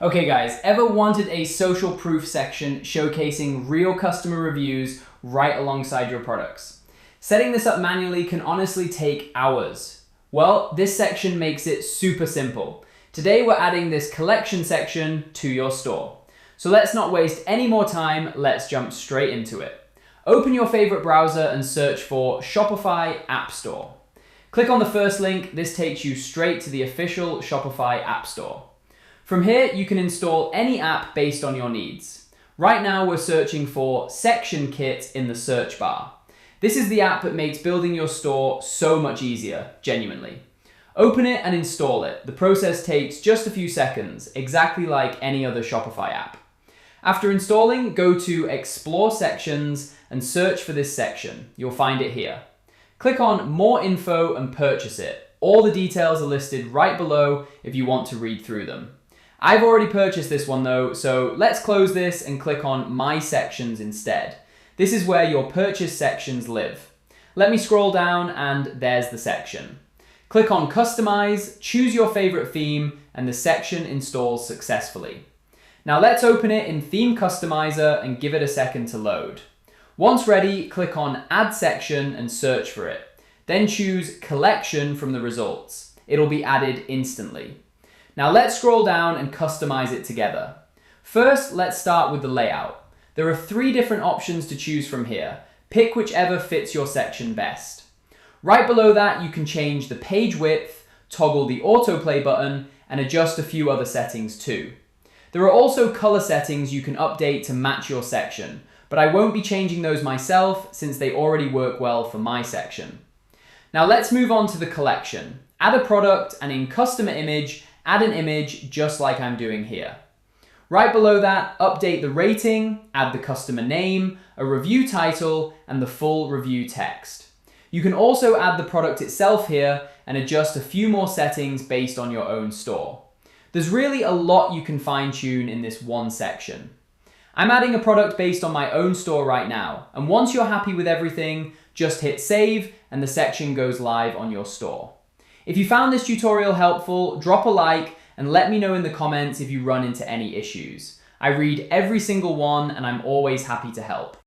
Okay guys, ever wanted a social proof section showcasing real customer reviews right alongside your products? Setting this up manually can honestly take hours. Well, this section makes it super simple. Today we're adding this collection section to your store. So let's not waste any more time, let's jump straight into it. Open your favorite browser and search for Shopify App Store. Click on the first link, this takes you straight to the official Shopify App Store. From here, you can install any app based on your needs. Right now, we're searching for Section Kit in the search bar. This is the app that makes building your store so much easier, genuinely. Open it and install it. The process takes just a few seconds, exactly like any other Shopify app. After installing, go to Explore Sections and search for this section. You'll find it here. Click on More Info and purchase it. All the details are listed right below if you want to read through them. I've already purchased this one though, so let's close this and click on My Sections instead. This is where your purchase sections live. Let me scroll down and there's the section. Click on Customize, choose your favorite theme, and the section installs successfully. Now let's open it in Theme Customizer and give it a second to load. Once ready, click on Add Section and search for it. Then choose Collection from the results. It'll be added instantly. Now let's scroll down and customize it together. First, let's start with the layout. There are 3 different options to choose from here. Pick whichever fits your section best. Right below that, you can change the page width, toggle the autoplay button, and adjust a few other settings too. There are also color settings you can update to match your section, but I won't be changing those myself since they already work well for my section. Now let's move on to the collection. Add a product and in Customer Image, add an image just like I'm doing here. Right below that, update the rating, add the customer name, a review title, and the full review text. You can also add the product itself here and adjust a few more settings based on your own store. There's really a lot you can fine-tune in this one section. I'm adding a product based on my own store right now, and once you're happy with everything, just hit save and the section goes live on your store. If you found this tutorial helpful, drop a like and let me know in the comments if you run into any issues. I read every single one and I'm always happy to help.